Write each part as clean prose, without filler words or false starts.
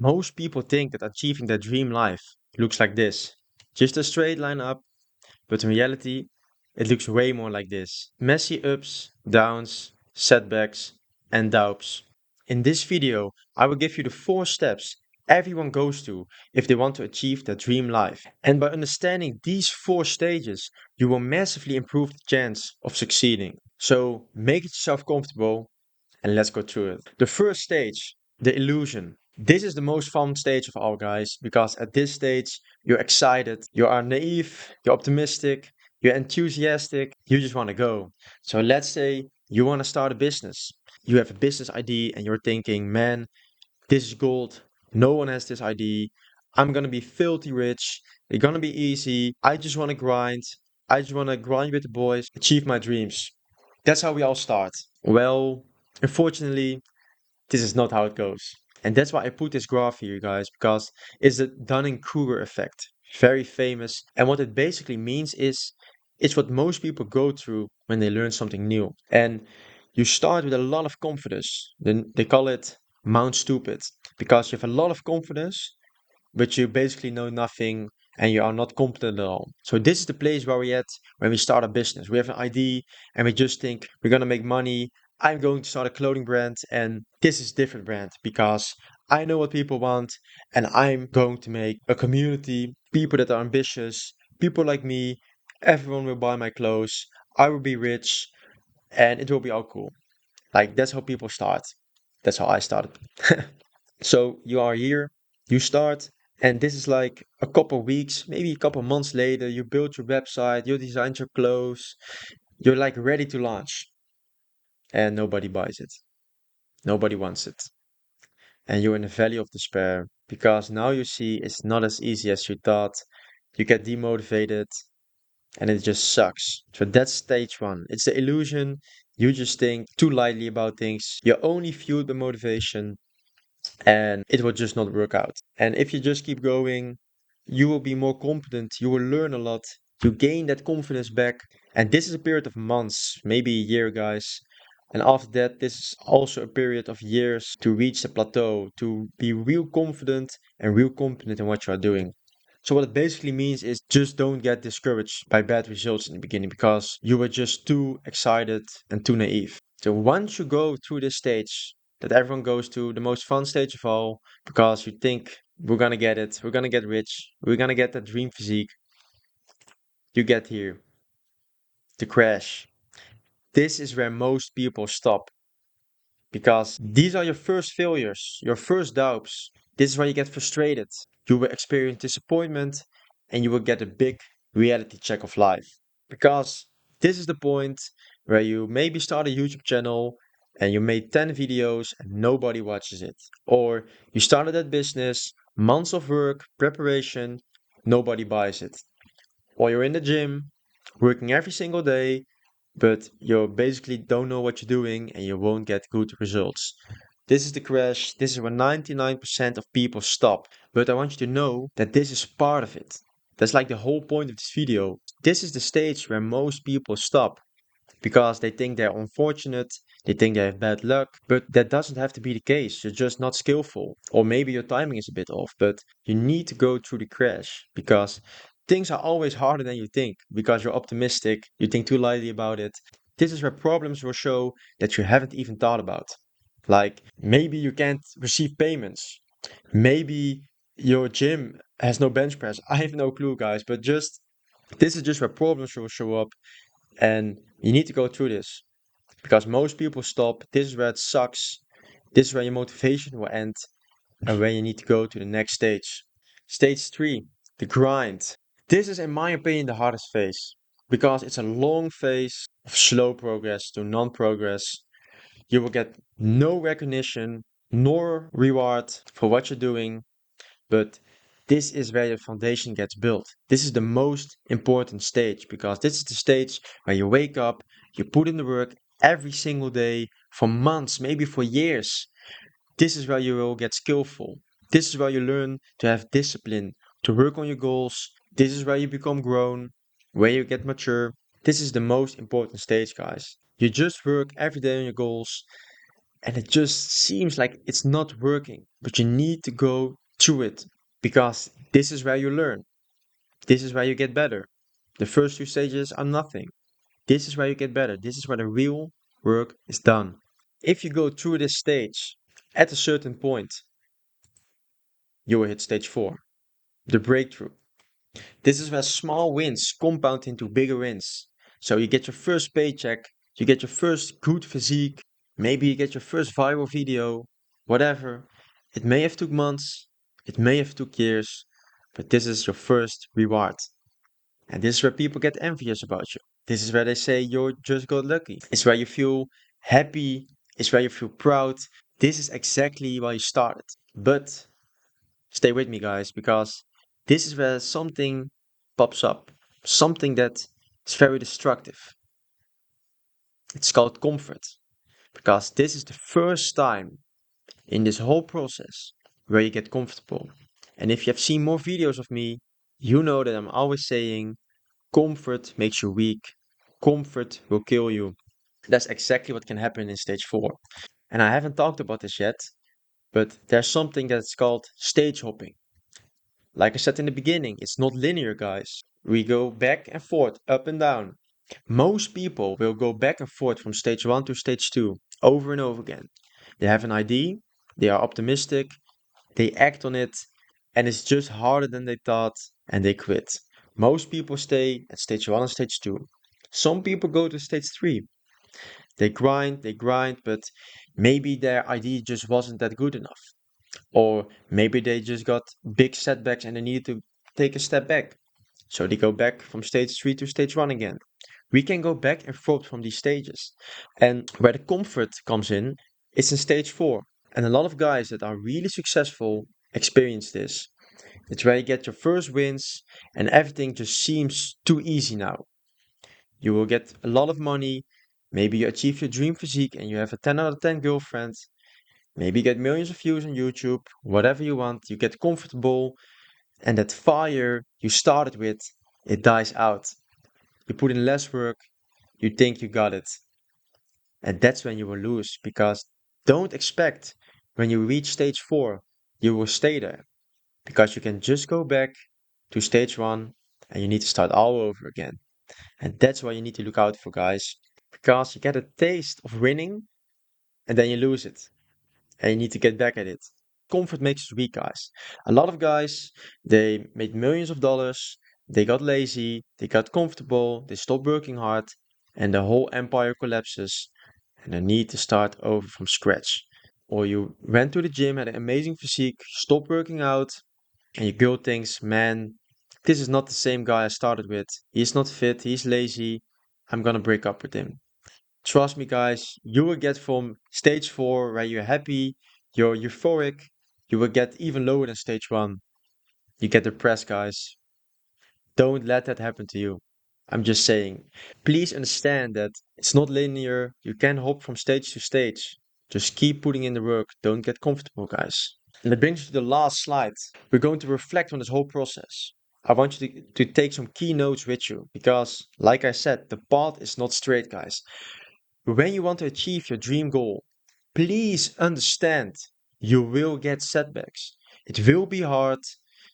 Most people think that achieving their dream life looks like this, just a straight line up, but in reality, it looks way more like this. Messy ups, downs, setbacks, and doubts. In this video, I will give you the 4 steps everyone goes through if they want to achieve their dream life. And by understanding these 4 stages, you will massively improve the chance of succeeding. So make yourself comfortable and let's go through it. The first stage, the illusion. This is the most fun stage of all, guys, because at this stage, you're excited, you are naive, you're optimistic, you're enthusiastic, you just want to go. So let's say you want to start a business. You have a business idea and you're thinking, man, this is gold. No one has this idea. I'm going to be filthy rich. It's going to be easy. I just want to grind. I just want to grind with the boys, achieve my dreams. That's how we all start. Well, unfortunately, this is not how it goes. And that's why I put this graph here, guys, because it's the Dunning-Kruger effect. Very famous. And what it basically means is it's what most people go through when they learn something new. And you start with a lot of confidence. Then they call it Mount Stupid because you have a lot of confidence, but you basically know nothing and you are not competent at all. So this is the place where we're at when we start a business. We have an idea and we just think we're gonna make money. I'm going to start a clothing brand and this is different brand because I know what people want and I'm going to make a community, people that are ambitious, people like me, everyone will buy my clothes, I will be rich and it will be all cool. Like that's how people start. That's how I started. So you are here, you start, and this is like a couple weeks, maybe a couple months later, you build your website, you design your clothes, you're like ready to launch, and nobody buys it. Nobody wants it. And you're in a valley of despair because now you see it's not as easy as you thought. You get demotivated and it just sucks. So that's stage one. It's the illusion. You just think too lightly about things. You're only fueled by motivation and it will just not work out. And if you just keep going, you will be more confident, you will learn a lot, you gain that confidence back. And this is a period of months, maybe a year, guys. And after that, this is also a period of years to reach the plateau, to be real confident and real competent in what you are doing. So what it basically means is just don't get discouraged by bad results in the beginning because you were just too excited and too naive. So once you go through this stage that everyone goes to, the most fun stage of all, because you think we're gonna get it, we're gonna get rich, we're gonna get that dream physique, you get here, the crash. This is where most people stop because these are your first failures, your first doubts. This is where you get frustrated. You will experience disappointment and you will get a big reality check of life. Because this is the point where you maybe start a YouTube channel and you made 10 videos and nobody watches it. Or you started that business, months of work, preparation, nobody buys it. Or you're in the gym, working every single day, but you basically don't know what you're doing and you won't get good results. This is the crash. This is where 99% of people stop. But I want you to know that this is part of it. That's like the whole point of this video. This is the stage where most people stop because they think they're unfortunate, they think they have bad luck, but that doesn't have to be the case. You're just not skillful, or maybe your timing is a bit off, but you need to go through the crash because things are always harder than you think because you're optimistic, you think too lightly about it. This is where problems will show that you haven't even thought about. Like maybe you can't receive payments, maybe your gym has no bench press. I have no clue, guys, but just this is just where problems will show up and you need to go through this because most people stop. This is where it sucks. This is where your motivation will end and where you need to go to the next stage. Stage three, the grind. This is, in my opinion, the hardest phase because it's a long phase of slow progress to non progress. You will get no recognition nor reward for what you're doing, but this is where the foundation gets built. This is the most important stage because this is the stage where you wake up, you put in the work every single day for months, maybe for years. This is where you will get skillful. This is where you learn to have discipline, to work on your goals. This is where you become grown, where you get mature. This is the most important stage, guys. You just work every day on your goals and it just seems like it's not working, but you need to go through it because this is where you learn. This is where you get better. The first two stages are nothing. This is where you get better. This is where the real work is done. If you go through this stage at a certain point, you will hit stage 4, the breakthrough. This is where small wins compound into bigger wins. So you get your first paycheck, you get your first good physique, maybe you get your first viral video, whatever. It may have took months, it may have took years, but this is your first reward. And this is where people get envious about you. This is where they say you just got lucky. It's where you feel happy, it's where you feel proud. This is exactly why you started. But stay with me, guys, because this is where something pops up, something that is very destructive. It's called comfort, because this is the first time in this whole process where you get comfortable. And if you have seen more videos of me, you know that I'm always saying comfort makes you weak, comfort will kill you. That's exactly what can happen in stage 4. And I haven't talked about this yet, but there's something that's called stage hopping. Like I said in the beginning, it's not linear, guys. We go back and forth, up and down. Most people will go back and forth from stage 1 to stage 2 over and over again. They have an idea, they are optimistic, they act on it, and it's just harder than they thought, and they quit. Most people stay at stage 1 and stage 2. Some people go to stage 3. They grind, but maybe their idea just wasn't that good enough. Or maybe they just got big setbacks and they need to take a step back. So they go back from stage 3 to stage 1 again. We can go back and forth from these stages. And where the comfort comes in, it's in stage 4. And a lot of guys that are really successful experience this. It's where you get your first wins and everything just seems too easy now. You will get a lot of money. Maybe you achieve your dream physique and you have a 10 out of 10 girlfriend. Maybe you get millions of views on YouTube, whatever you want, you get comfortable, and that fire you started with, it dies out. You put in less work, you think you got it. And that's when you will lose, because don't expect when you reach stage 4, you will stay there. Because you can just go back to stage 1 and you need to start all over again. And that's why you need to look out for, guys. Because you get a taste of winning and then you lose it. And you need to get back at it. Comfort makes us weak, guys. A lot of guys, they made millions of dollars, they got lazy, they got comfortable, they stopped working hard, and the whole empire collapses, and they need to start over from scratch. Or you went to the gym, had an amazing physique, stopped working out, and your girl thinks, man, this is not the same guy I started with. He's not fit, he's lazy, I'm gonna break up with him. Trust me, guys, you will get from stage 4 where you're happy, you're euphoric, you will get even lower than stage 1. You get depressed, guys. Don't let that happen to you. I'm just saying. Please understand that it's not linear. You can hop from stage to stage. Just keep putting in the work. Don't get comfortable, guys. And that brings us to the last slide. We're going to reflect on this whole process. I want you to take some key notes with you because, like I said, the path is not straight, guys. When you want to achieve your dream goal, please understand you will get setbacks. It will be hard.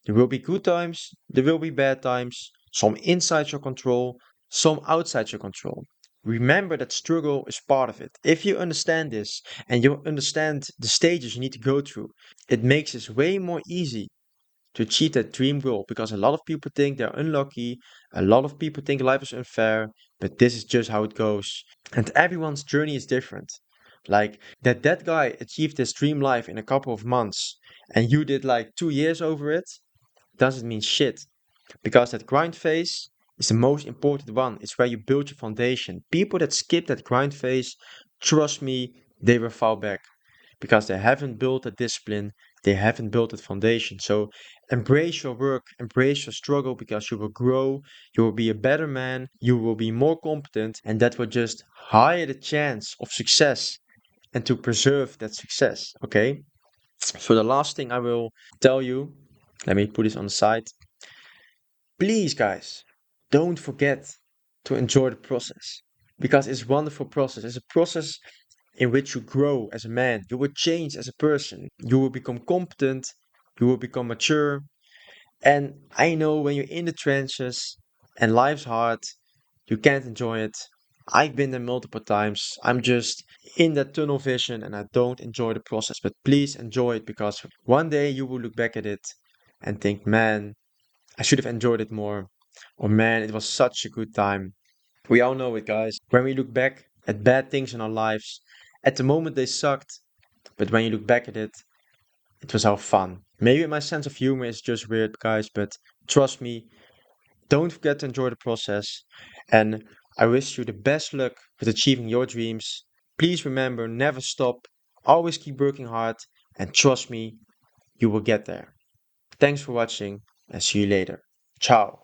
There will be good times, there will be bad times, some inside your control, some outside your control. Remember that struggle is part of it. If you understand this and you understand the stages you need to go through, it makes it way more easy to achieve that dream goal because a lot of people think they're unlucky, a lot of people think life is unfair, but this is just how it goes. And everyone's journey is different. Like that guy achieved his dream life in a couple of months and you did like 2 years over it, doesn't mean shit. Because that grind phase is the most important one. It's where you build your foundation. People that skip that grind phase, trust me, they will fall back because they haven't built a discipline, they haven't built a foundation. So embrace your work, embrace your struggle because you will grow, you will be a better man, you will be more competent, and that will just higher the chance of success and to preserve that success. Okay. So the last thing I will tell you, let me put this on the side. Please, guys, don't forget to enjoy the process because it's a wonderful process. It's a process. in which you grow as a man. You will change as a person. You will become competent. You will become mature. And I know when you're in the trenches and life's hard, you can't enjoy it. I've been there multiple times. I'm just in that tunnel vision and I don't enjoy the process. But please enjoy it because one day you will look back at it and think, man, I should have enjoyed it more. Or man, it was such a good time. We all know it, guys. When we look back at bad things in our lives, at the moment they sucked, but when you look back at it, it was all fun. Maybe my sense of humor is just weird, guys, but trust me, don't forget to enjoy the process. And I wish you the best luck with achieving your dreams. Please remember, never stop, always keep working hard, and trust me, you will get there. Thanks for watching, and see you later. Ciao.